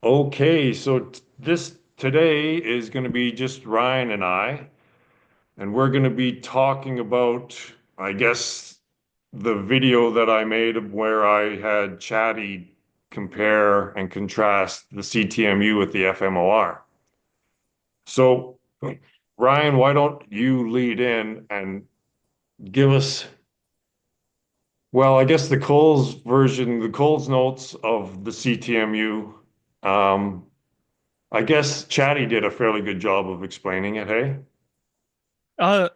Okay, so this today is going to be just Ryan and I, and we're going to be talking about, I guess, the video that I made of where I had Chatty compare and contrast the CTMU with the FMOR. So, Ryan, why don't you lead in and give us, well, I guess the Coles version, the Coles notes of the CTMU. Um, I guess Chatty did a fairly good job of explaining it, hey?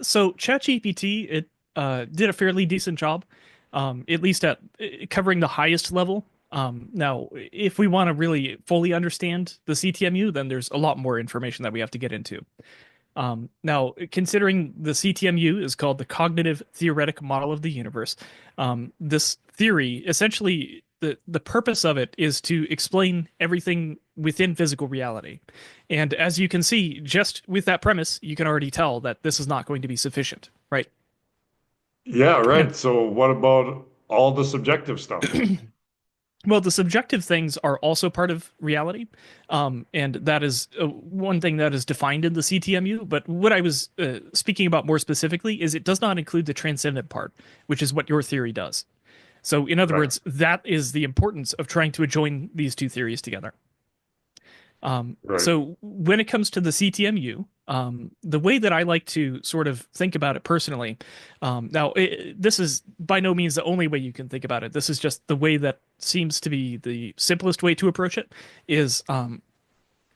So ChatGPT did a fairly decent job, at least at covering the highest level. Now, if we want to really fully understand the CTMU, then there's a lot more information that we have to get into. Now, considering the CTMU is called the Cognitive Theoretic Model of the Universe, this theory essentially the purpose of it is to explain everything within physical reality. And as you can see, just with that premise, you can already tell that this is not going to be sufficient, right? Yeah, And right. So what about all the subjective stuff? well, the subjective things are also part of reality, and that is one thing that is defined in the CTMU. But what I was speaking about more specifically is it does not include the transcendent part, which is what your theory does. So, in other Right. words, that is the importance of trying to join these two theories together. Right. So when it comes to the CTMU, the way that I like to sort of think about it personally, this is by no means the only way you can think about it. This is just the way that seems to be the simplest way to approach it. Is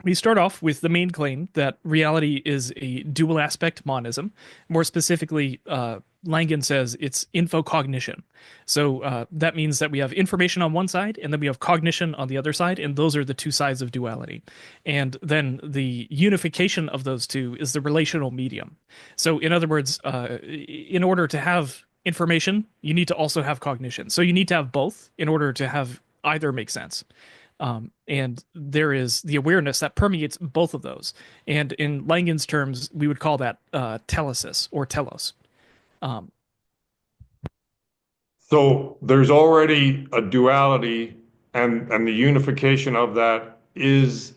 We start off with the main claim that reality is a dual aspect monism. More specifically, Langen says it's infocognition. So that means that we have information on one side and then we have cognition on the other side, and those are the two sides of duality. And then the unification of those two is the relational medium. So, in other words, in order to have information, you need to also have cognition. So, you need to have both in order to have either make sense. And there is the awareness that permeates both of those. And in Langen's terms, we would call that telesis or telos. Um, So there's already a duality and the unification of that is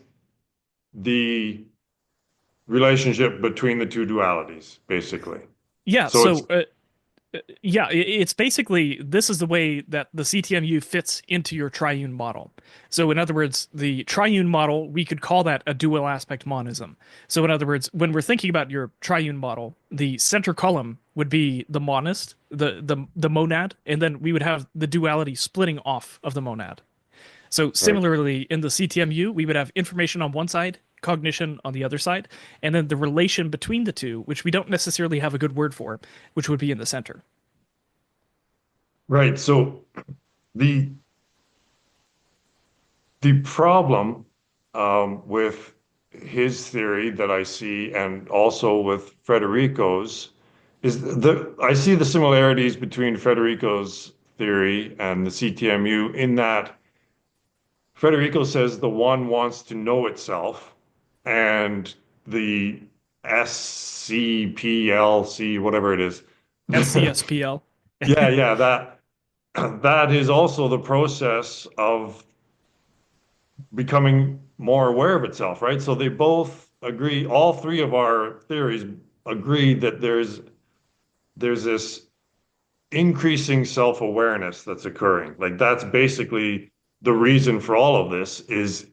the relationship between the two dualities, basically. yeah, So it's so yeah, it's basically this is the way that the CTMU fits into your triune model. So, in other words, the triune model, we could call that a dual aspect monism. So, in other words, when we're thinking about your triune model, the center column would be the monist, the monad, and then we would have the duality splitting off of the monad. So, right. similarly, in the CTMU, we would have information on one side, cognition on the other side, and then the relation between the two, which we don't necessarily have a good word for, which would be in the center. Right. So the the problem with his theory that I see, and also with Federico's, is I see the similarities between Federico's theory and the CTMU in that Federico says the one wants to know itself, and the SCPLC, whatever it is. SCSPL. Yeah, yeah, that that is also the process of becoming more aware of itself, right? So they both agree, all three of our theories agree that there's this increasing self-awareness that's occurring. Like that's basically the reason for all of this is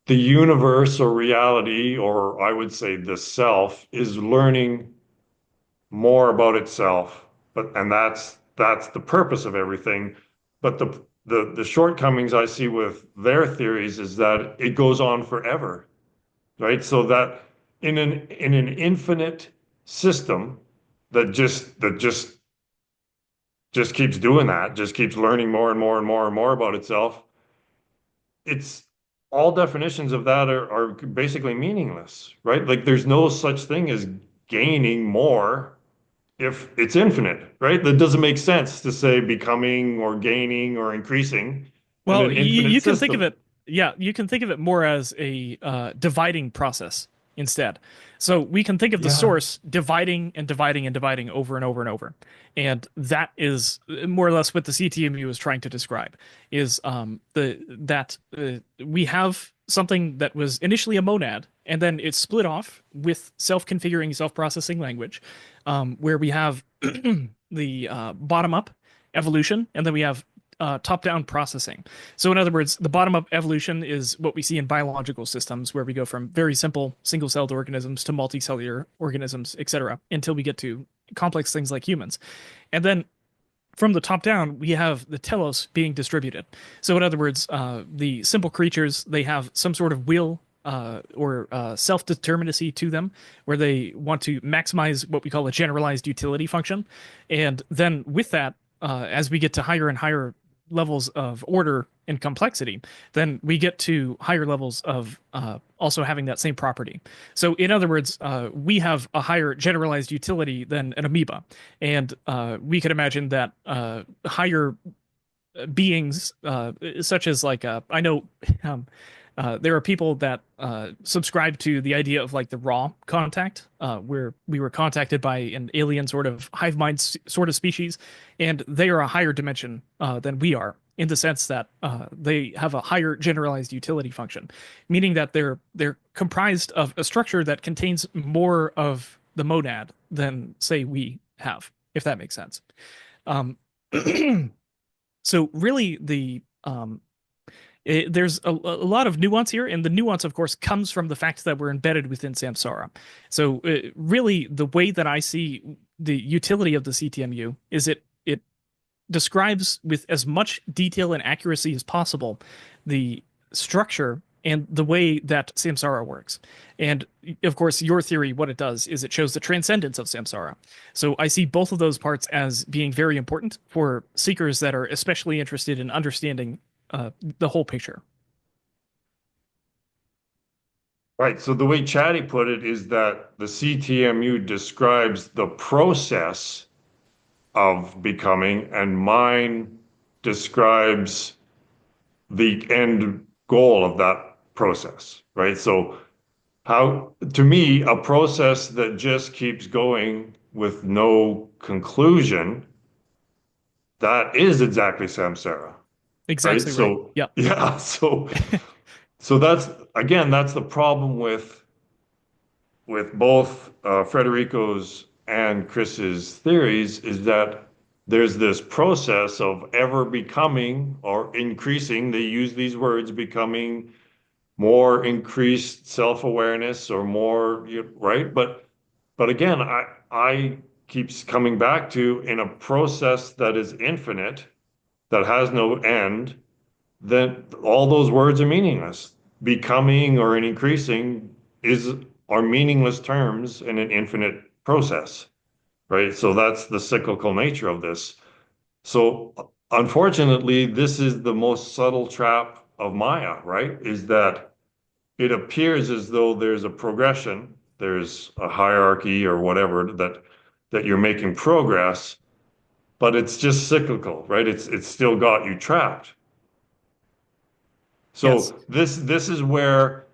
the universe or reality, or I would say the self, is learning more about itself. But and that's the purpose of everything. But the shortcomings I see with their theories is that it goes on forever, right? So that in an infinite system that just keeps doing that, just keeps learning more and more and more and more about itself, it's all definitions of that are basically meaningless, right? Like there's no such thing as gaining more if it's infinite, right? That doesn't make sense to say becoming or gaining or increasing in Well, an infinite you can think of system. it, yeah, you can think of it more as a dividing process. instead. So we can think of the Yeah. source dividing and dividing and dividing over and over and over. And that is more or less what the CTMU is trying to describe is the that we have something that was initially a monad and then it's split off with self-configuring self-processing language where we have the bottom-up evolution and then we have top-down processing. So, in other words, the bottom-up evolution is what we see in biological systems, where we go from very simple single-celled organisms to multicellular organisms, etc., until we get to complex things like humans. And then from the top down, we have the telos being distributed. So, in other words, the simple creatures, they have some sort of will or self-determinacy to them, where they want to maximize what we call a generalized utility function. And then with that, as we get to higher and higher levels of order and complexity, then we get to higher levels of also having that same property. So, in other words, we have a higher generalized utility than an amoeba, and we could imagine that higher beings, such as like I know um, there are people that subscribe to the idea of like the raw contact, where we were contacted by an alien sort of hive mind sort of species, and they are a higher dimension than we are in the sense that they have a higher generalized utility function, meaning that they're comprised of a structure that contains more of the monad than say we have, if that makes sense. Um, so really there's a lot of nuance here, and the nuance, of course, comes from the fact that we're embedded within samsara. So, really, the way that I see the utility of the CTMU is it describes with as much detail and accuracy as possible the structure and the way that samsara works. And of course, your theory, what it does is it shows the transcendence of samsara. So I see both of those parts as being very important for seekers that are especially interested in understanding the whole picture. Right. So the way Chatty put it is that the CTMU describes the process of becoming, and mine describes the end goal of that process, right? So how, to me, a process that just keeps going with no conclusion, that is exactly samsara, right? Exactly right. So Yep. yeah, so that's again, that's the problem with both Frederico's and Chris's theories is that there's this process of ever becoming or increasing, they use these words, becoming more increased self-awareness or more, right? But again, I keeps coming back to in a process that is infinite, that has no end, then all those words are meaningless. Becoming or an increasing is are meaningless terms in an infinite process, right? So that's the cyclical nature of this. So unfortunately, this is the most subtle trap of Maya, right? Is that it appears as though there's a progression, there's a hierarchy or whatever that you're making progress, but it's just cyclical, right? It's still got you trapped. Yes. So this is where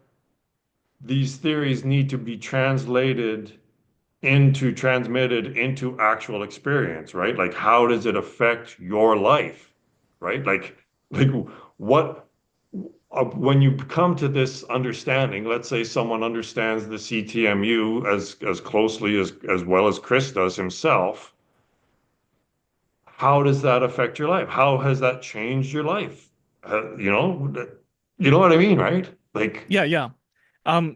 these theories need to be transmitted into actual experience, right? Like how does it affect your life, right? Like what when you come to this understanding, let's say someone understands the CTMU as closely as well as Chris does himself, how does that affect your life? How has that changed your life? You know what I mean, right? Like, Yeah, yeah.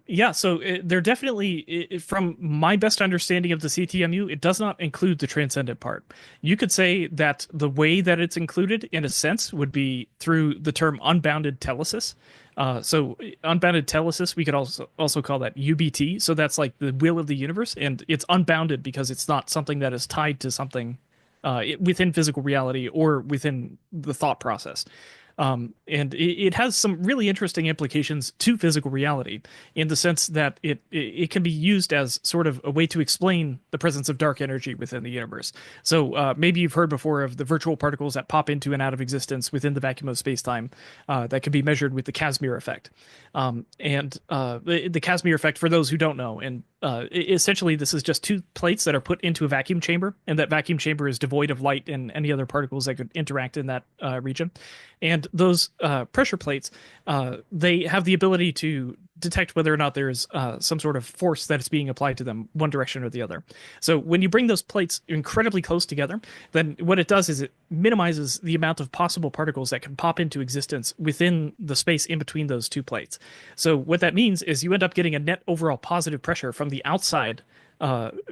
Yeah, so they're definitely, from my best understanding of the CTMU, it does not include the transcendent part. You could say that the way that it's included, in a sense, would be through the term unbounded telesis. So unbounded telesis, we could also call that UBT. So that's like the will of the universe, and it's unbounded because it's not something that is tied to something within physical reality or within the thought process. And it has some really interesting implications to physical reality in the sense that it can be used as sort of a way to explain the presence of dark energy within the universe. So maybe you've heard before of the virtual particles that pop into and out of existence within the vacuum of space-time that can be measured with the Casimir effect. The Casimir effect, for those who don't know, and essentially this is just two plates that are put into a vacuum chamber, and that vacuum chamber is devoid of light and any other particles that could interact in that region. And those pressure plates, they have the ability to detect whether or not there's some sort of force that is being applied to them, one direction or the other. So when you bring those plates incredibly close together, then what it does is it minimizes the amount of possible particles that can pop into existence within the space in between those two plates. So what that means is you end up getting a net overall positive pressure from the outside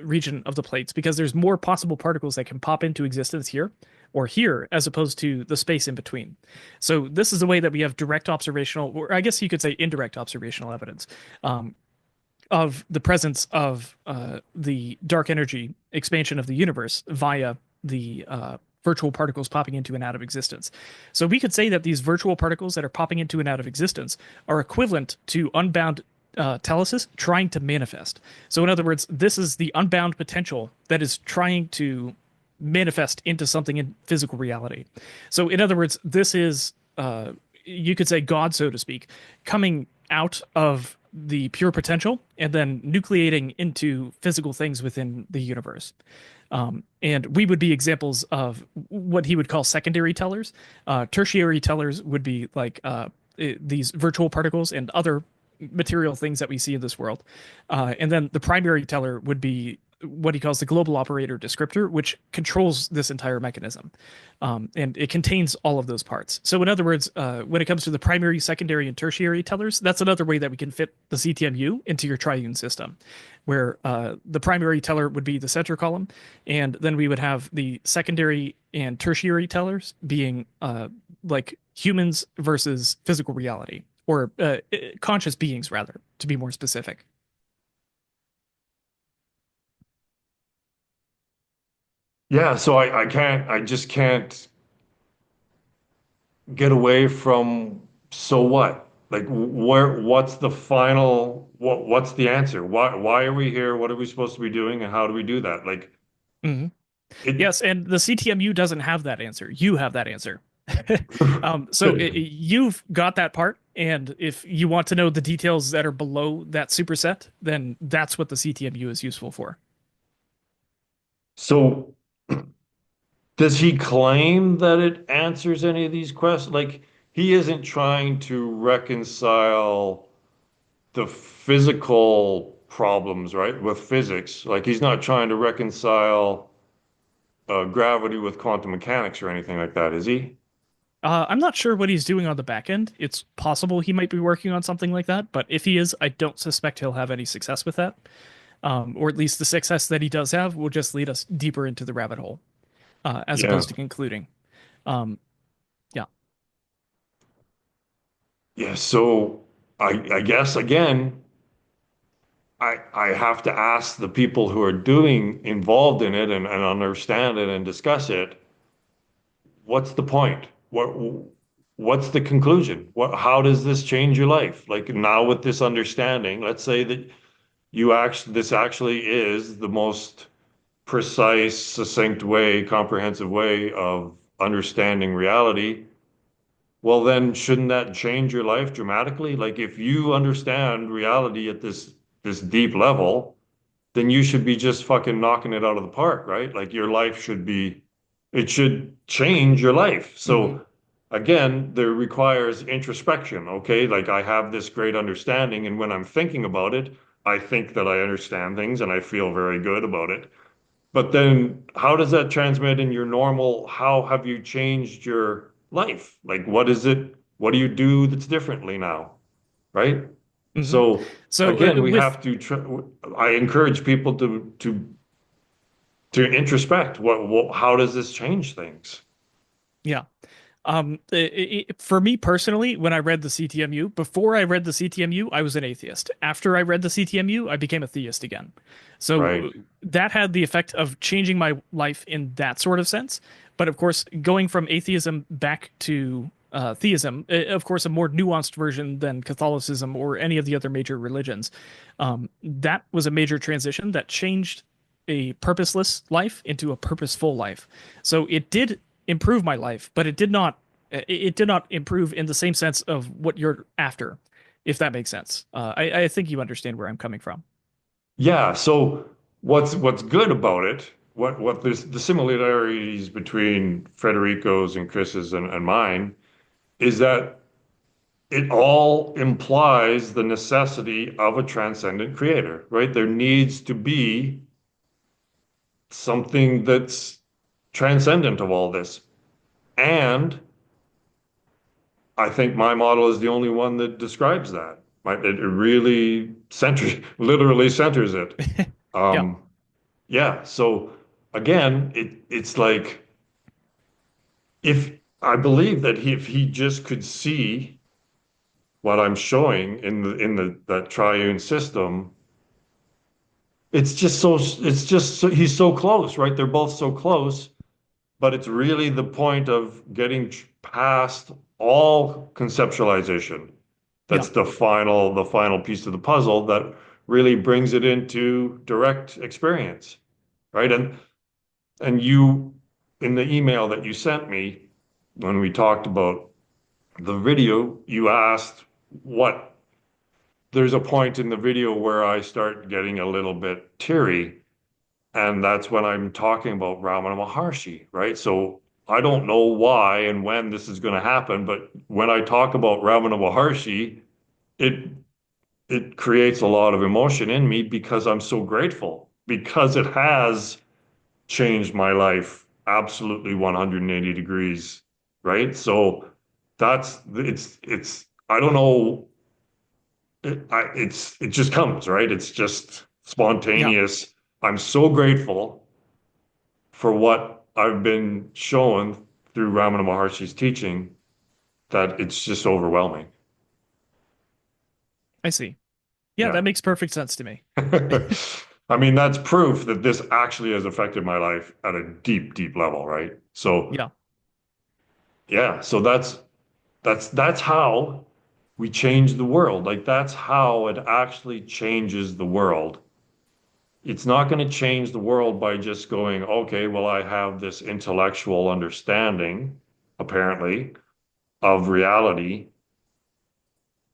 region of the plates because there's more possible particles that can pop into existence here or here as opposed to the space in between. So this is the way that we have direct observational, or I guess you could say indirect observational evidence of the presence of the dark energy expansion of the universe via the virtual particles popping into and out of existence. So we could say that these virtual particles that are popping into and out of existence are equivalent to unbound telesis trying to manifest. So in other words, this is the unbound potential that is trying to manifest into something in physical reality. So in other words, this is you could say God, so to speak, coming out of the pure potential and then nucleating into physical things within the universe. And we would be examples of what he would call secondary tellers. Tertiary tellers would be like these virtual particles and other material things that we see in this world. And then the primary teller would be what he calls the global operator descriptor, which controls this entire mechanism. And it contains all of those parts. So in other words, when it comes to the primary, secondary, and tertiary tellers, that's another way that we can fit the CTMU into your triune system, where the primary teller would be the center column, and then we would have the secondary and tertiary tellers being like humans versus physical reality, or conscious beings, rather, to be more specific. Yeah, so I just can't get away from so what? Like what's the final, what's the answer? Why are we here? What are we supposed to be doing? And how do we do that? Like Hmm. it, Yes, and the CTMU doesn't have that answer. You have that answer. You've got that part, and if you want to know the details that are below that superset, then that's what the CTMU is useful for. so does he claim that it answers any of these questions? Like he isn't trying to reconcile the physical problems, right, with physics. Like he's not trying to reconcile gravity with quantum mechanics or anything like that, is he? I'm not sure what he's doing on the back end. It's possible he might be working on something like that, but if he is, I don't suspect he'll have any success with that. Or at least the success that he does have will just lead us deeper into the rabbit hole, as Yeah. opposed to concluding. Um, yeah. Yeah. So I guess again, I have to ask the people who are doing involved in it and understand it and discuss it, what's the point? What's the conclusion? How does this change your life? Like now with this understanding, let's say that this actually is the most precise, succinct way, comprehensive way of understanding reality. Well, then shouldn't that change your life dramatically? Like if you understand reality at this deep level, then you should be just fucking knocking it out of the park, right? Like your life should be, it should change your life. Hmm. So again, there requires introspection, okay? Like I have this great understanding, and when I'm thinking about it, I think that I understand things and I feel very good about it. But then how does that transmit in your normal, how have you changed your life? Like what is it, what do you do that's differently now? Right? Hmm. So So again, we with have to try, I encourage people to introspect how does this change things? Yeah. For me personally, when I read the CTMU, before I read the CTMU, I was an atheist. After I read the CTMU, I became a theist again. So Right. that had the effect of changing my life in that sort of sense. But of course, going from atheism back to theism, of course, a more nuanced version than Catholicism or any of the other major religions. That was a major transition that changed a purposeless life into a purposeful life. So it did improve my life, but it did not improve in the same sense of what you're after, if that makes sense. I think you understand where I'm coming from. Yeah. So what's good about it? What there's the similarities between Federico's and Chris's and mine is that it all implies the necessity of a transcendent creator, right? There needs to be something that's transcendent of all this. And I think my model is the only one that describes that. It really centers, literally centers it. Yeah, Um, yeah. So again, it's like if I believe that if he just could see what I'm showing in the that triune system, he's so close, right? They're both so close, but it's really the point of getting past all conceptualization. yeah, That's the final piece of the puzzle that really brings it into direct experience, right? And you, in the email that you sent me when we talked about the video, you asked what, there's a point in the video where I start getting a little bit teary. And that's when I'm talking about Ramana Maharshi, right? So I don't know why and when this is going to happen, but when I talk about Ramana Maharshi, it it creates a lot of emotion in me because I'm so grateful because it has changed my life absolutely 180 degrees, right? So it's I don't know it just comes, right? It's just yeah. spontaneous. I'm so grateful for what I've been shown through Ramana Maharshi's teaching that it's just overwhelming. I see. Yeah, Yeah. that makes perfect sense to me. I mean, that's proof that this actually has affected my life at a deep, deep level, right? So, Yeah, yeah, so that's how we change the world. Like that's how it actually changes the world. It's not going to change the world by just going, okay, well, I have this intellectual understanding, apparently, of reality.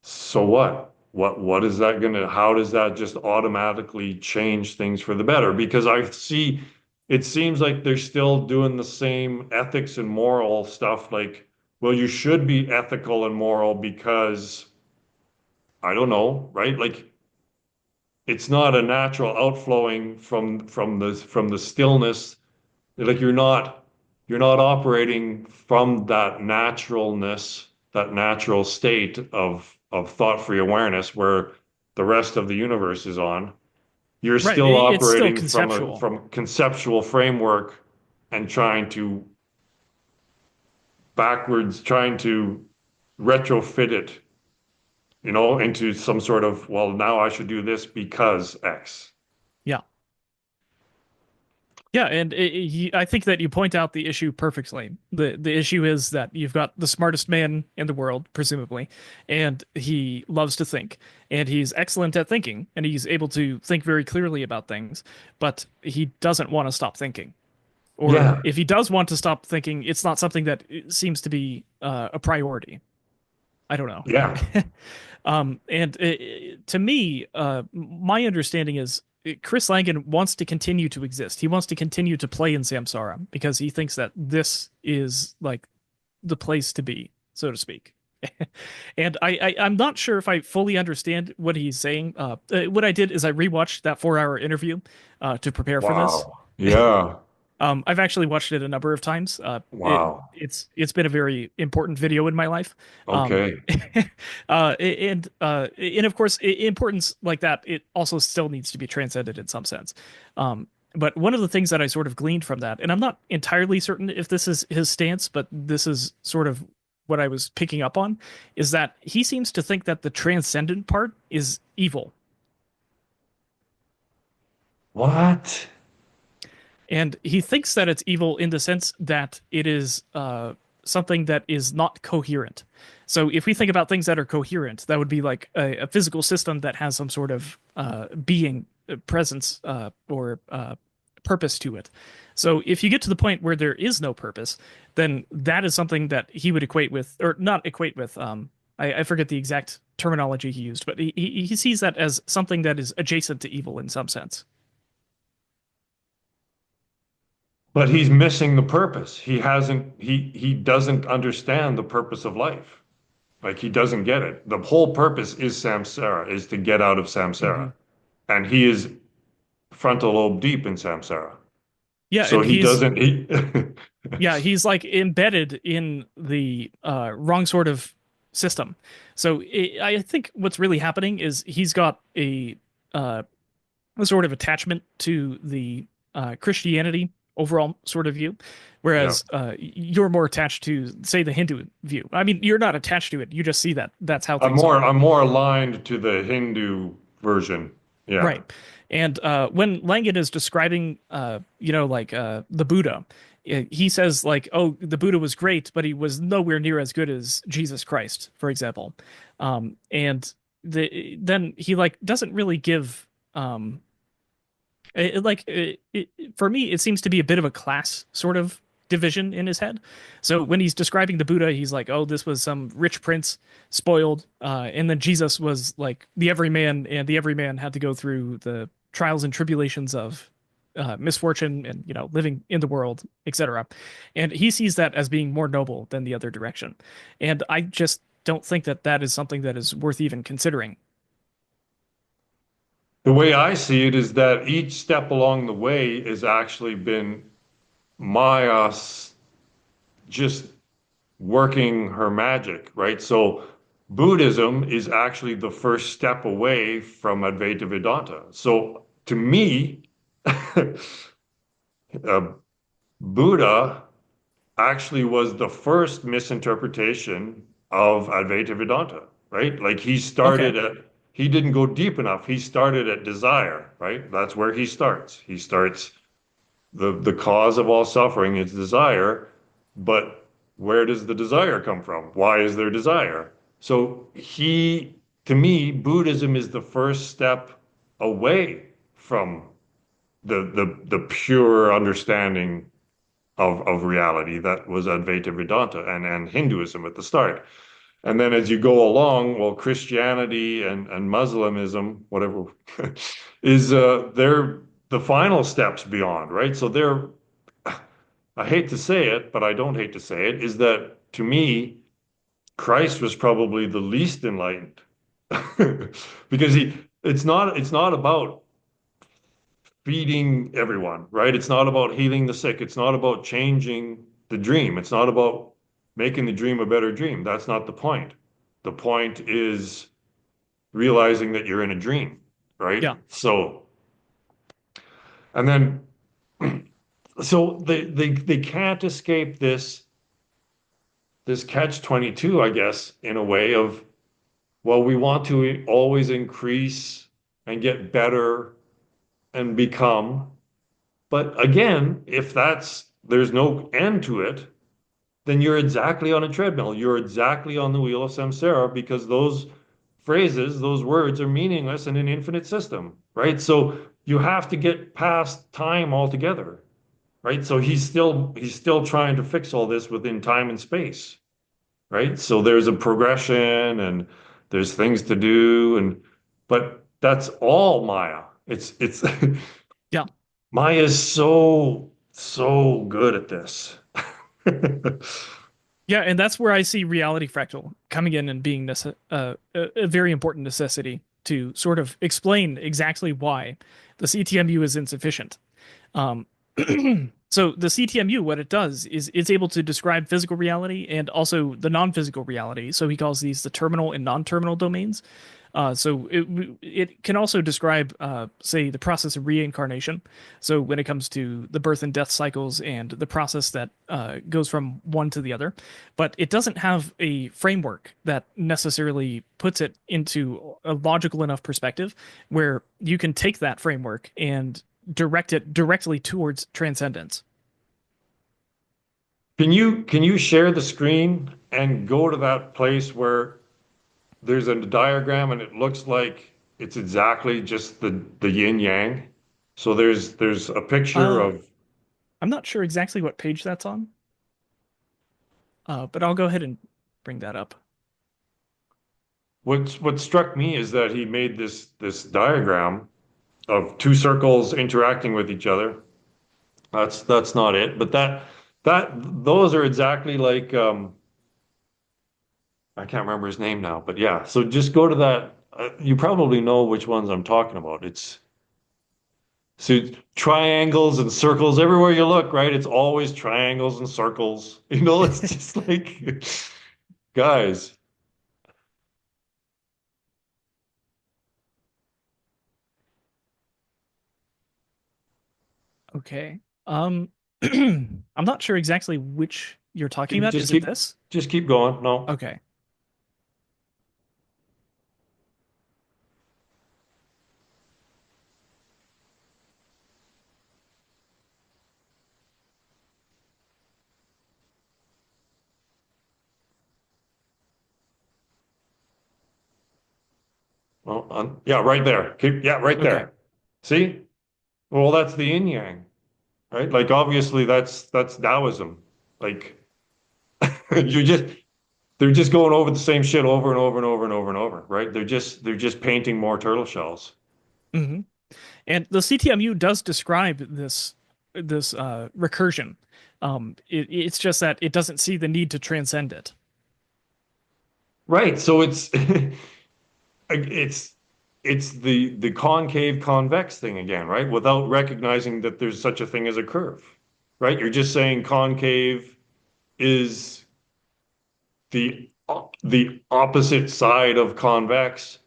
So what? What is that gonna, how does that just automatically change things for the better? Because I see it seems like they're still doing the same ethics and moral stuff, like, well, you should be ethical and moral because I don't know, right? Like it's not a natural outflowing from the stillness. Like you're not operating from that naturalness, that natural state of thought-free awareness where the rest of the universe is on. You're right. still It's still operating conceptual. from conceptual framework and trying to backwards, trying to retrofit it, into some sort of, well, now I should do this because X. Yeah. Yeah, and I think that you point out the issue perfectly. The issue is that you've got the smartest man in the world, presumably, and he loves to think, and he's excellent at thinking, and he's able to think very clearly about things, but he doesn't want to stop thinking. Or Yeah, if he does want to stop thinking, it's not something that seems to be a priority. I don't know. yeah, And to me, my understanding is Chris Langan wants to continue to exist. He wants to continue to play in Samsara because he thinks that this is like the place to be, so to speak. And I'm not sure if I fully understand what he's saying. What I did is I rewatched that 4 hour interview to prepare for this. wow, yeah, I've actually watched it a number of times. wow, It's been a very important video in my life. Um, okay. and of course, importance like that, it also still needs to be transcended in some sense. But one of the things that I sort of gleaned from that, and I'm not entirely certain if this is his stance, but this is sort of what I was picking up on, is that he seems to think that the transcendent part is evil. What? And he thinks that it's evil in the sense that it is something that is not coherent. So if we think about things that are coherent, that would be like a physical system that has some sort of being, presence, or purpose to it. So if you get to the point where there is no purpose, then that is something that he would equate with, or not equate with. I forget the exact terminology he used, but he sees that as something that is adjacent to evil in some sense. But he's missing the purpose. He doesn't understand the purpose of life. Like he doesn't get it. The whole purpose is samsara, is to get out of Hmm. samsara. And he is frontal lobe deep in samsara. Yeah, So and he he's doesn't he yeah, he's like embedded in the wrong sort of system. So I think what's really happening is he's got uh, a sort of attachment to the Christianity overall sort of view, Yeah. whereas you're more attached to, say, the Hindu view. I mean, you're not attached to it; you just see that that's how things are. I'm more aligned to the Hindu version. Yeah. Right. And when Langan is describing, like the Buddha, he says like, "Oh, the Buddha was great, but he was nowhere near as good as Jesus Christ," for example. And then he like doesn't really give for me, it seems to be a bit of a class sort of division in his head. So when he's describing the Buddha, he's like, "Oh, this was some rich prince, spoiled," and then Jesus was like the everyman, and the everyman had to go through the trials and tribulations of misfortune and living in the world, etc. And he sees that as being more noble than the other direction. And I just don't think that that is something that is worth even considering. The way I see it is that each step along the way has actually been Maya just working her magic, right? So Buddhism is actually the first step away from Advaita Vedanta. So to me, uh, Buddha actually was the first misinterpretation of Advaita Vedanta, right? Like Okay. he didn't go deep enough. He started at desire, right? That's where he starts. He starts the cause of all suffering is desire, but where does the desire come from? Why is there desire? So to me, Buddhism is the first step away from the pure understanding of reality that was Advaita Vedanta and Hinduism at the start. And then as you go along, well, Christianity and Muslimism, whatever, is they're the final steps beyond, right? So they're, I hate to say it, but I don't hate to say it, is that to me, Christ was probably the least enlightened because it's not about feeding everyone, right? It's not about healing the sick. It's not about changing the dream. It's not about making the dream a better dream. That's not the point. The point is realizing that you're in a dream, right? Yeah. So, and then, so they can't escape this catch 22, I guess, in a way of, well, we want to always increase and get better and become. But again, if there's no end to it, then you're exactly on a treadmill. You're exactly on the wheel of samsara because those phrases, those words are meaningless in an infinite system, right? So you have to get past time altogether, right? So he's still trying to fix all this within time and space, right? So there's a progression and there's things to do but that's all Maya. It's Yeah. Maya is so good at this. Yeah, and that's where I see reality fractal coming in and being a very important necessity to sort of explain exactly why the CTMU is insufficient. Um, so the CTMU, what it does is it's able to describe physical reality and also the non-physical reality. So he calls these the terminal and non-terminal domains. So it can also describe, say, the process of reincarnation. So when it comes to the birth and death cycles and the process that goes from one to the other, but it doesn't have a framework that necessarily puts it into a logical enough perspective where you can take that framework and direct it directly towards transcendence. Can you share the screen and go to that place where there's a diagram and it looks like it's exactly just the yin yang? So there's a picture Uh, of I'm not sure exactly what page that's on, but I'll go ahead and bring that up. what struck me is that he made this diagram of two circles interacting with each other. That's not it, but that those are exactly like I can't remember his name now, but yeah. So just go to that. You probably know which ones I'm talking about. It's so triangles and circles everywhere you look, right? It's always triangles and circles. It's just like guys. Okay. I'm not sure exactly which you're talking about. Just Is it keep this? just keep going. No. Okay. Well, yeah, right there. Yeah, right Okay. there. See? Well, that's the yin yang, right? Like obviously that's Taoism. Like you just they're just going over the same shit over and over and over and over and over, right? They're just painting more turtle shells. hmm And the CTMU does describe this recursion. It's just that it doesn't see the need to transcend it. Right. So it's it's it's the concave convex thing again, right? Without recognizing that there's such a thing as a curve, right? You're just saying concave is the opposite side of convex,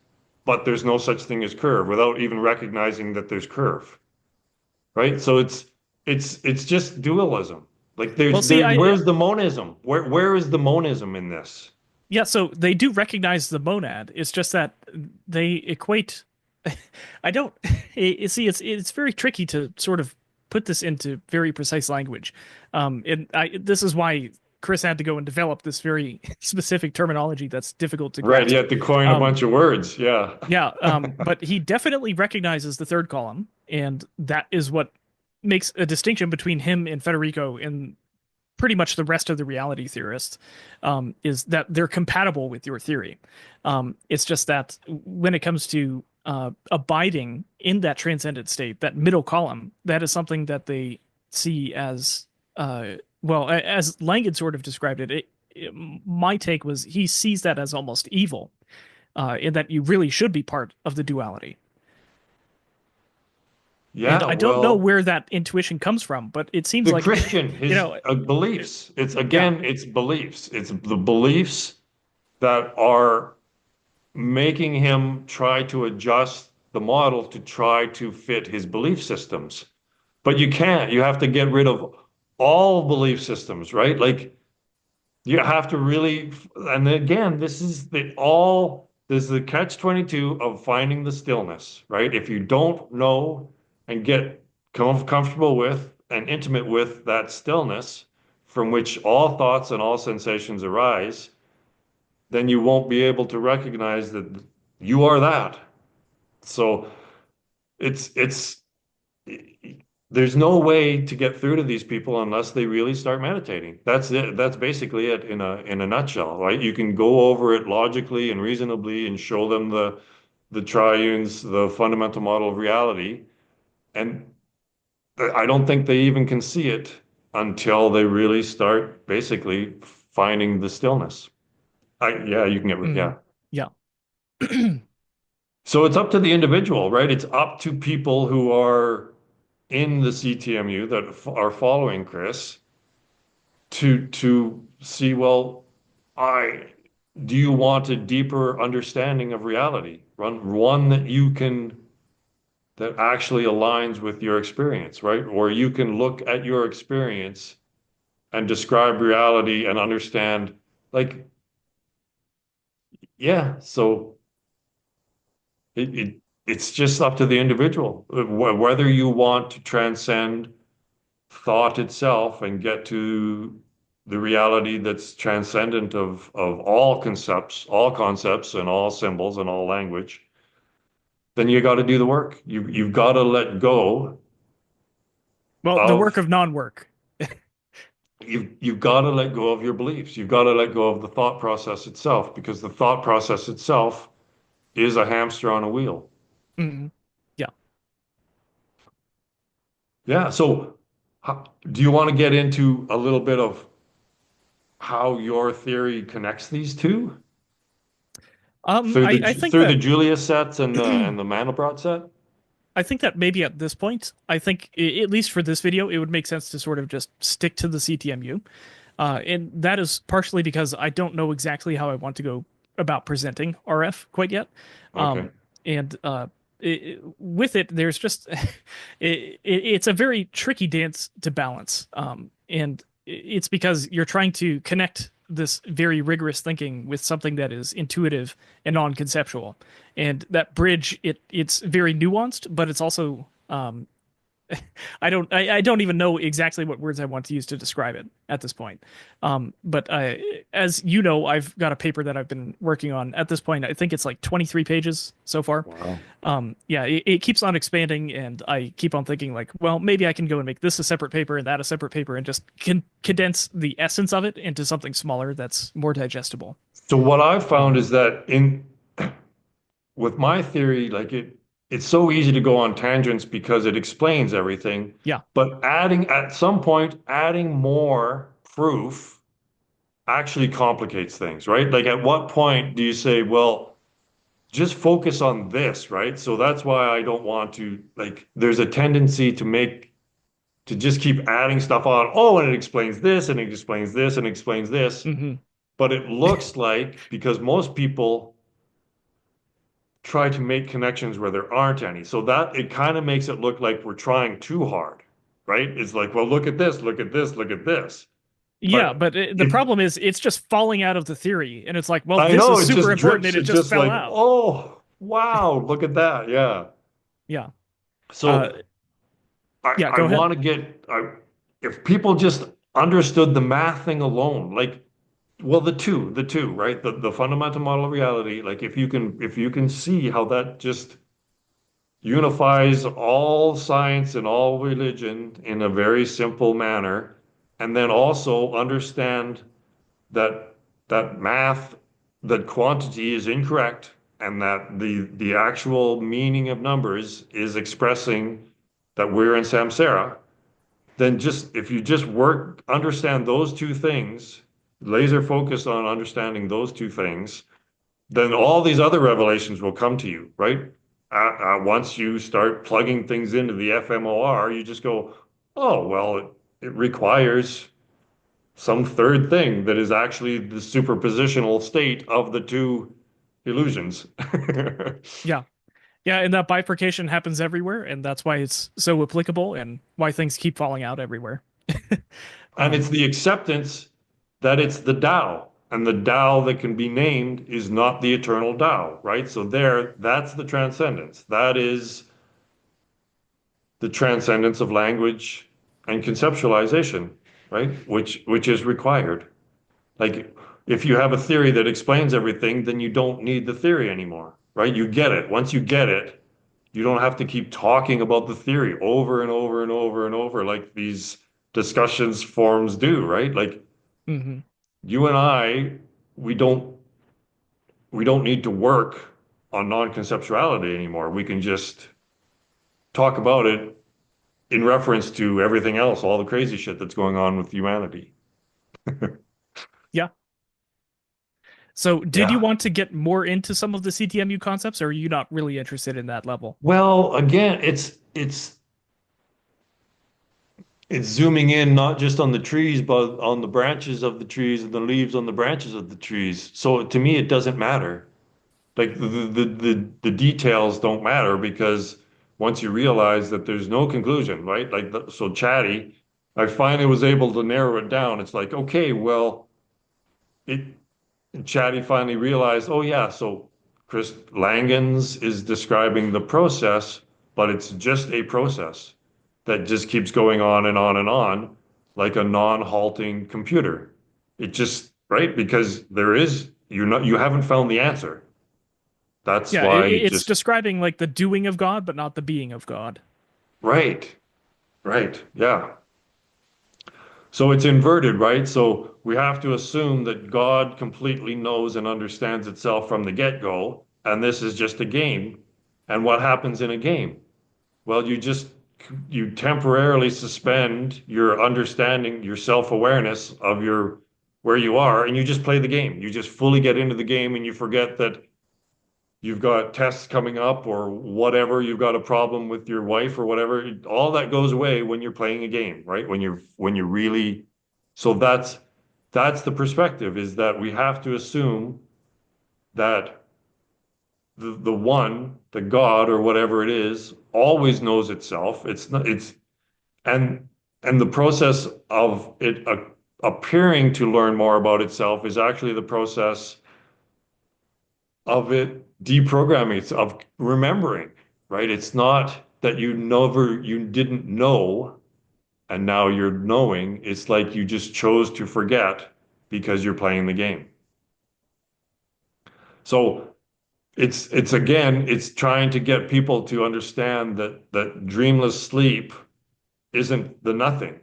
but there's no such thing as curve without even recognizing that there's curve, right? So it's just dualism. Like Well, there's see, there I where's the monism? Where is the monism in this? yeah, so they do recognize the monad. It's just that they equate. I don't. See, it's very tricky to sort of put this into very precise language. This is why Chris had to go and develop this very specific terminology that's difficult to Right, you grasp. have to coin a Um, bunch of words. Yeah. yeah, but he definitely recognizes the third column, and that is what makes a distinction between him and Federico and pretty much the rest of the reality theorists, is that they're compatible with your theory. It's just that when it comes to abiding in that transcendent state, that middle column, that is something that they see as, as Langen sort of described my take was he sees that as almost evil, in that you really should be part of the duality. And Yeah, I don't know well, where that intuition comes from, but it seems the like, Christian, you his know, beliefs. It's yeah. again, it's beliefs. It's the beliefs that are making him try to adjust the model to try to fit his belief systems. But you can't. You have to get rid of all belief systems, right? Like you have to really, and again, this is the catch-22 of finding the stillness, right? If you don't know and get comfortable with and intimate with that stillness from which all thoughts and all sensations arise, then you won't be able to recognize that you are that. So it's there's no way to get through to these people unless they really start meditating. That's it. That's basically it in a nutshell, right? You can go over it logically and reasonably and show them the triunes, the fundamental model of reality, and I don't think they even can see it until they really start basically finding the stillness. Yeah, you can get rid. Mhm. Yeah. Yeah. So it's up to the individual, right? It's up to people who are in the CTMU that are following Chris to see, well, I do you want a deeper understanding of reality? One that you can that actually aligns with your experience, right? Or you can look at your experience and describe reality and understand, like, yeah, so it's just up to the individual whether you want to transcend thought itself and get to the reality that's transcendent of all concepts and all symbols and all language, then you got to do the work. You've got to let go Well, the work of of non-work. you've got to let go of your beliefs. You've got to let go of the thought process itself because the thought process itself is a hamster on a wheel. Mhm. Yeah. Yeah. So, do you want to get into a little bit of how your theory connects these two I think through the that Julia sets and the Mandelbrot set? I think that maybe at this point, I think at least for this video, it would make sense to sort of just stick to the CTMU. And that is partially because I don't know exactly how I want to go about presenting RF quite yet. Okay. And with it, there's just it's a very tricky dance to balance. And it's because you're trying to connect this very rigorous thinking with something that is intuitive and non-conceptual. And that bridge, it's very nuanced, but it's also I don't even know exactly what words I want to use to describe it at this point. But as you know, I've got a paper that I've been working on at this point. I think it's like 23 pages so far. Wow. Yeah, it keeps on expanding, and I keep on thinking like, well, maybe I can go and make this a separate paper and that a separate paper, and just condense the essence of it into something smaller that's more digestible. So what I've found Um, is that in with my theory, it's so easy to go on tangents because it explains everything. yeah, But at some point, adding more proof actually complicates things, right? Like at what point do you say, well, just focus on this, right? So that's why I don't want to there's a tendency to just keep adding stuff on. Oh, and it explains this and it explains this and it explains this. hmm But it looks like because most people try to make connections where there aren't any. So that it kind of makes it look like we're trying too hard, right? It's like, well, look at this, look at this, look at this. Yeah, But but the it, problem is it's just falling out of the theory, and it's like, well, I this know is it super just important, drips. and it It's just just fell like, out. oh, wow, look at that. Yeah. Yeah. Uh, So I, yeah. I Go ahead. want to if people just understood the math thing alone, well, the two, right? The fundamental model of reality, like if you can see how that just unifies all science and all religion in a very simple manner, and then also understand that math, that quantity is incorrect, and that the actual meaning of numbers is expressing that we're in samsara, then just if you just understand those two things, laser focus on understanding those two things, then all these other revelations will come to you, right? Once you start plugging things into the fMOR, you just go, oh, well, it requires some third thing that is actually the superpositional state of the two illusions. Yeah. Yeah, and that bifurcation happens everywhere, and that's why it's so applicable and why things keep falling out everywhere. And it's Um, the acceptance that it's the Tao, and the Tao that can be named is not the eternal Tao, right? So that's the transcendence. That is the transcendence of language and conceptualization, right? Which is required. Like if you have a theory that explains everything, then you don't need the theory anymore, right? You get it. Once you get it, you don't have to keep talking about the theory over and over and over and over like these discussions forums do, right? Like mhm. you and I, we don't we don't need to work on non-conceptuality anymore. We can just talk about it in reference to everything else, all the crazy shit that's going on with humanity. Yeah. So, did you Yeah. want to get more into some of the CTMU concepts, or are you not really interested in that level? Well, again, it's zooming in not just on the trees, but on the branches of the trees and the leaves on the branches of the trees. So to me, it doesn't matter. Like the details don't matter because once you realize that there's no conclusion, right? So chatty, I finally was able to narrow it down. It's like, okay, well, it Chatty finally realized, oh yeah, so Chris Langens is describing the process, but it's just a process that just keeps going on and on and on, like a non-halting computer. It just, right? Because you haven't found the answer. That's Yeah, why you it's just, describing like the doing of God, but not the being of God. right, right. Yeah. So it's inverted, right? So we have to assume that God completely knows and understands itself from the get-go, and this is just a game. And what happens in a game? Well, you temporarily suspend your understanding, your self-awareness of your where you are, and you just play the game. You just fully get into the game and you forget that you've got tests coming up or whatever, you've got a problem with your wife or whatever. All that goes away when you're playing a game, right? When you're really so that's the perspective is that we have to assume that the one, the God or whatever it is, always knows itself. It's not it's and and the process of it appearing to learn more about itself is actually the process of it deprogramming, it's of remembering, right? It's not that you didn't know and now you're knowing. It's like you just chose to forget because you're playing the game. So it's again, it's trying to get people to understand that dreamless sleep isn't the nothing.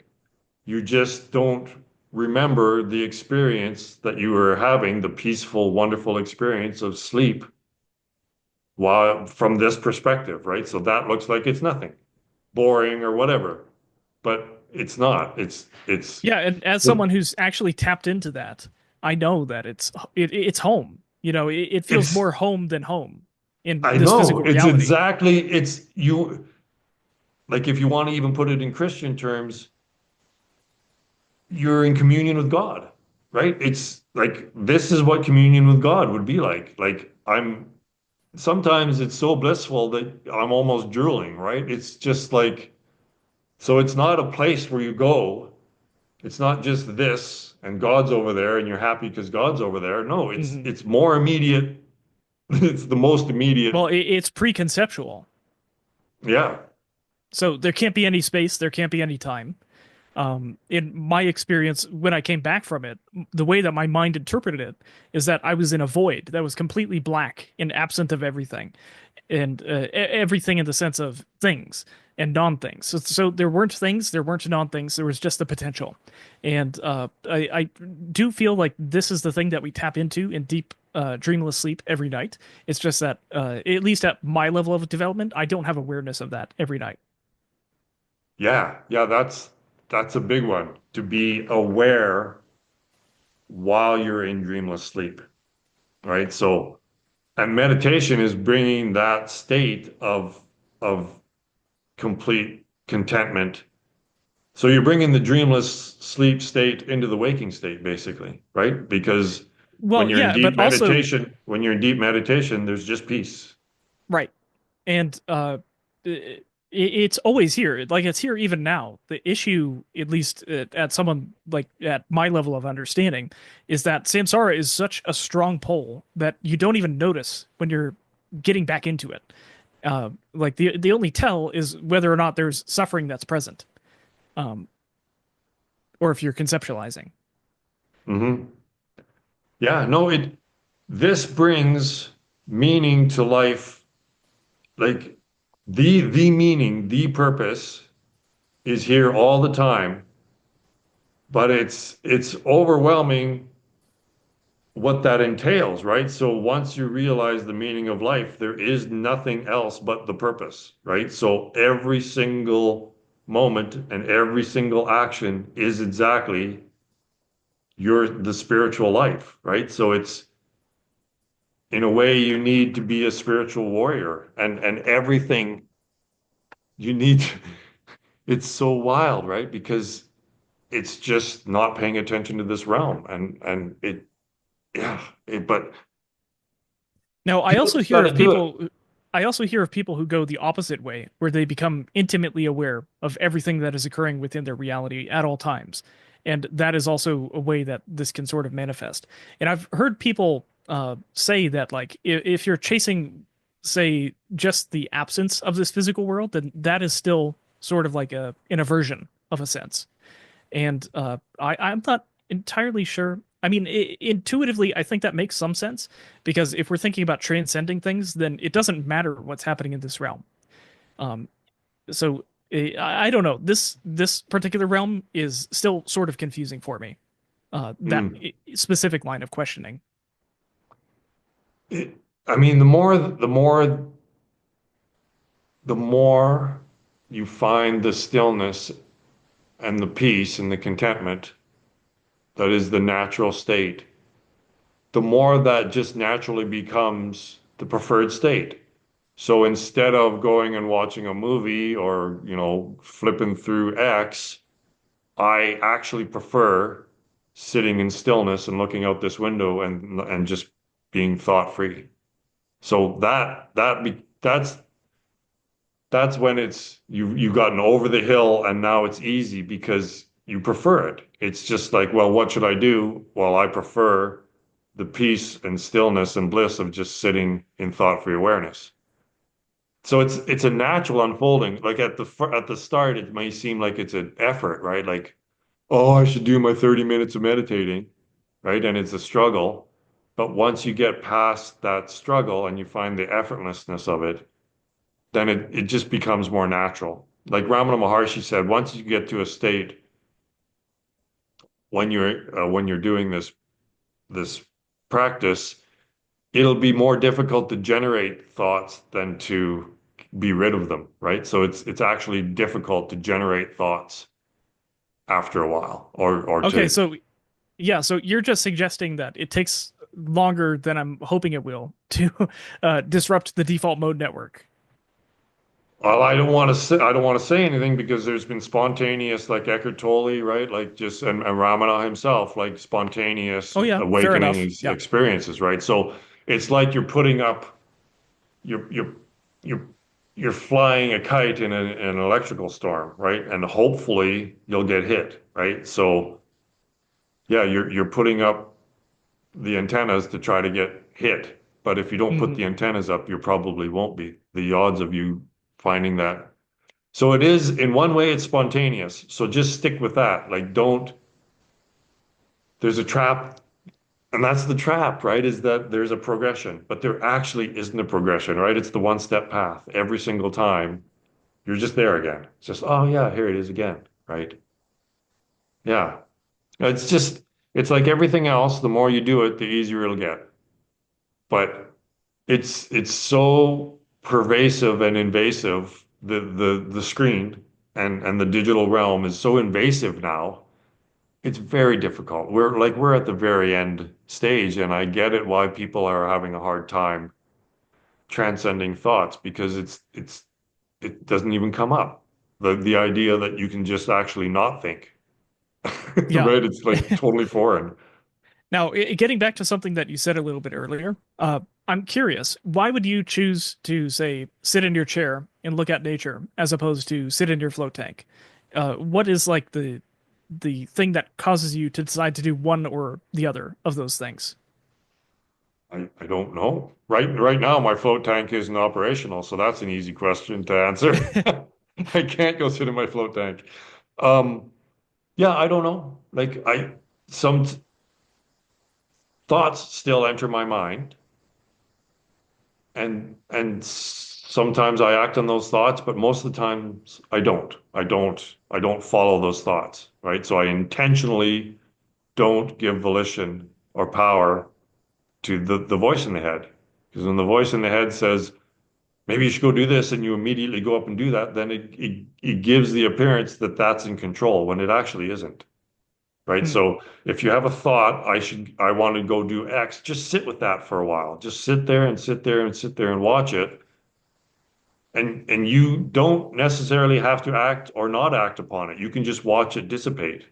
You just don't remember the experience that you were having, the peaceful, wonderful experience of sleep while from this perspective, right? So that looks like it's nothing, boring or whatever, but it's not. Yeah, and as someone who's actually tapped into that, I know that it's home. You know, it feels it's more home than home in I this know physical it's reality. exactly it's you like if you want to even put it in Christian terms, you're in communion with God, right? It's like this is what communion with God would be like. Like I'm sometimes it's so blissful that I'm almost drooling, right? It's just like so it's not a place where you go. It's not just this and God's over there and you're happy because God's over there. No, it's Hmm. it's more immediate. It's the most Well, immediate. it's pre-conceptual, Yeah. so there can't be any space, there can't be any time. In my experience, when I came back from it, the way that my mind interpreted it is that I was in a void that was completely black and absent of everything, and everything in the sense of things and non-things. So there weren't things, there weren't non-things. There was just the potential, and I do feel like this is the thing that we tap into in deep, dreamless sleep every night. It's just that, at least at my level of development, I don't have awareness of that every night. Yeah. Yeah, that's a big one to be aware while you're in dreamless sleep, right? So, and meditation is bringing that state of complete contentment. So you're bringing the dreamless sleep state into the waking state, basically, right? Because Well, yeah, but also when you're in deep meditation, there's just peace. right. And it's always here. Like it's here even now. The issue, at least at someone like at my level of understanding, is that samsara is such a strong pull that you don't even notice when you're getting back into it. Like the only tell is whether or not there's suffering that's present, um, or if you're conceptualizing. Hmm. Yeah, no, this brings meaning to life. Like the meaning, the purpose is here all the time, but it's overwhelming what that entails, right? So once you realize the meaning of life, there is nothing else but the purpose, right? So every single moment and every single action is exactly the spiritual life, right? So it's in a way you need to be a spiritual warrior and everything you need it's so wild, right? Because it's just not paying attention to this realm and yeah, but Now, people just got to do it. I also hear of people who go the opposite way, where they become intimately aware of everything that is occurring within their reality at all times. And that is also a way that this can sort of manifest. And I've heard people say that, like, if you're chasing, say, just the absence of this physical world, then that is still sort of like an aversion of a sense. And I'm not entirely sure I mean, intuitively, I think that makes some sense because if we're thinking about transcending things, then it doesn't matter what's happening in this realm. Um, so I don't know. This particular realm is still sort of confusing for me. That Mm. specific line of questioning. It, I mean, the more you find the stillness and the peace and the contentment that is the natural state, the more that just naturally becomes the preferred state. So instead of going and watching a movie or, flipping through X, I actually prefer sitting in stillness and looking out this window and just being thought free. So that's when you've gotten over the hill and now it's easy because you prefer it. It's just like, well, what should I do? Well, I prefer the peace and stillness and bliss of just sitting in thought-free awareness. So it's a natural unfolding. Like at the start, it may seem like it's an effort, right? Like, oh, I should do my 30 minutes of meditating, right? And it's a struggle. But once you get past that struggle and you find the effortlessness of it, then it just becomes more natural. Like Ramana Maharshi said, once you get to a state when you're doing this practice, it'll be more difficult to generate thoughts than to be rid of them, right? So it's actually difficult to generate thoughts after a while, or Okay, to. so yeah, so you're just suggesting that it takes longer than I'm hoping it will to disrupt the default mode network. Well, I don't want to say anything because there's been spontaneous, like Eckhart Tolle, right? Like just and Ramana himself, like spontaneous Oh yeah, fair awakening enough. Yeah. experiences, right? So it's like you're putting up, you're you're you're flying a kite in an electrical storm, right? And hopefully you'll get hit, right? So yeah, you're putting up the antennas to try to get hit. But if you don't put Hmm. the antennas up, you probably won't be. The odds of you finding that. So it is, in one way, it's spontaneous. So just stick with that. Like, there's a trap, and that's the trap, right? Is that there's a progression, but there actually isn't a progression, right? It's the one step path. Every single time, you're just there again. It's just, oh, yeah, here it is again, right? Yeah. It's just, it's like everything else. The more you do it, the easier it'll get. But it's so pervasive and invasive. The screen and the digital realm is so invasive now. It's very difficult. We're at the very end stage, and I get it why people are having a hard time transcending thoughts because it doesn't even come up. The idea that you can just actually not think, Yeah. right? It's like totally foreign. Now, getting back to something that you said a little bit earlier, I'm curious, why would you choose to, say, sit in your chair and look at nature as opposed to sit in your float tank? What is like the thing that causes you to decide to do one or the other of those things? I don't know. Right now, my float tank isn't operational, so that's an easy question to answer. I can't go sit in my float tank. Um, yeah, I don't know. Like some thoughts still enter my mind, and sometimes I act on those thoughts, but most of the times I don't. I don't follow those thoughts, right? So I intentionally don't give volition or power to the voice in the head. Because when the voice in the head says, maybe you should go do this, and you immediately go up and do that, then it gives the appearance that that's in control when it actually isn't. Right. Hmm. So if you have a thought, I want to go do X, just sit with that for a while. Just sit there and sit there and sit there and watch it. And you don't necessarily have to act or not act upon it. You can just watch it dissipate.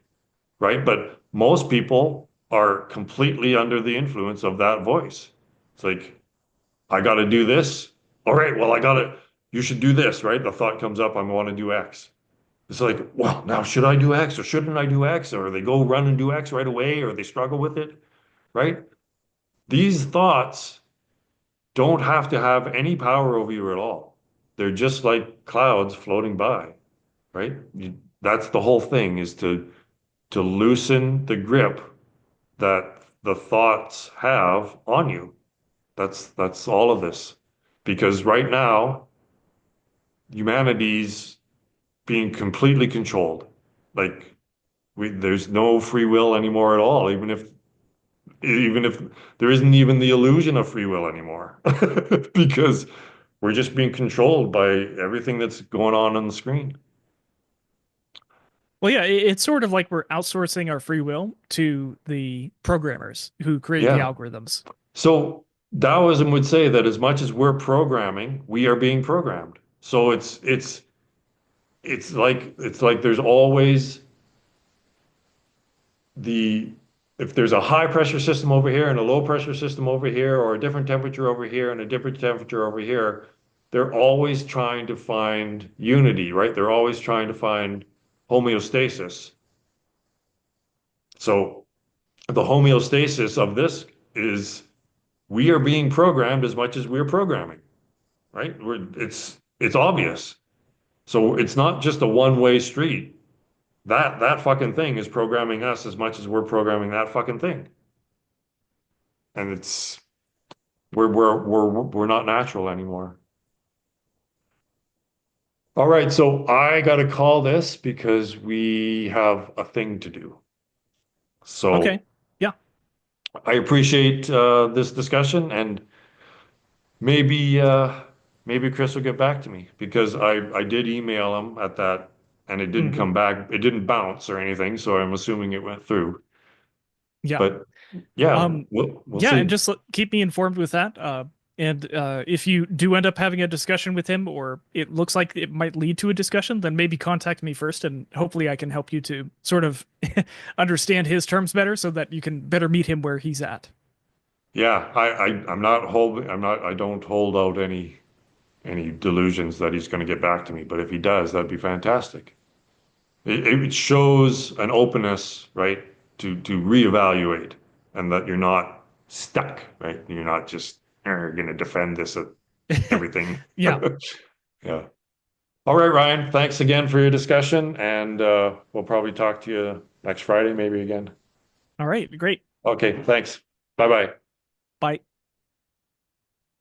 Right. But most people are completely under the influence of that voice. It's like, I got to do this. All right. Well, you should do this. Right. The thought comes up, I want to do X. It's like, well, now should I do X or shouldn't I do X? Or they go run and do X right away, or they struggle with it, right? These thoughts don't have to have any power over you at all. They're just like clouds floating by, right? That's the whole thing is to loosen the grip that the thoughts have on you. That's all of this. Because right now, humanity's being completely controlled. Like there's no free will anymore at all, even if there isn't even the illusion of free will anymore. Because we're just being controlled by everything that's going on the screen. Well, yeah, it's sort of like we're outsourcing our free will to the programmers who create the Yeah. algorithms. So Taoism would say that as much as we're programming, we are being programmed. So it's like there's always the if there's a high pressure system over here and a low pressure system over here, or a different temperature over here and a different temperature over here, they're always trying to find unity, right? They're always trying to find homeostasis. So the homeostasis of this is we are being programmed as much as we're programming, right? It's obvious. So it's not just a one-way street. That fucking thing is programming us as much as we're programming that fucking thing. And it's we're not natural anymore. All right, so I gotta call this because we have a thing to do. Okay. So Yeah. I appreciate this discussion, and maybe maybe Chris will get back to me because I did email him at that and it didn't Hmm. come back. It didn't bounce or anything, so I'm assuming it went through. Yeah. But yeah, Um, we'll yeah, and see. just keep me informed with that. And if you do end up having a discussion with him, or it looks like it might lead to a discussion, then maybe contact me first, and hopefully I can help you to sort of understand his terms better so that you can better meet him where he's at. Yeah, I'm not holding I don't hold out any delusions that he's going to get back to me, but if he does, that'd be fantastic. It shows an openness, right, to reevaluate and that you're not stuck, right? You're not just going to defend this at everything. Yeah. Yeah. All right, Ryan, thanks again for your discussion, and we'll probably talk to you next Friday, maybe again. All right. Great. Okay, thanks. Bye bye. Bye.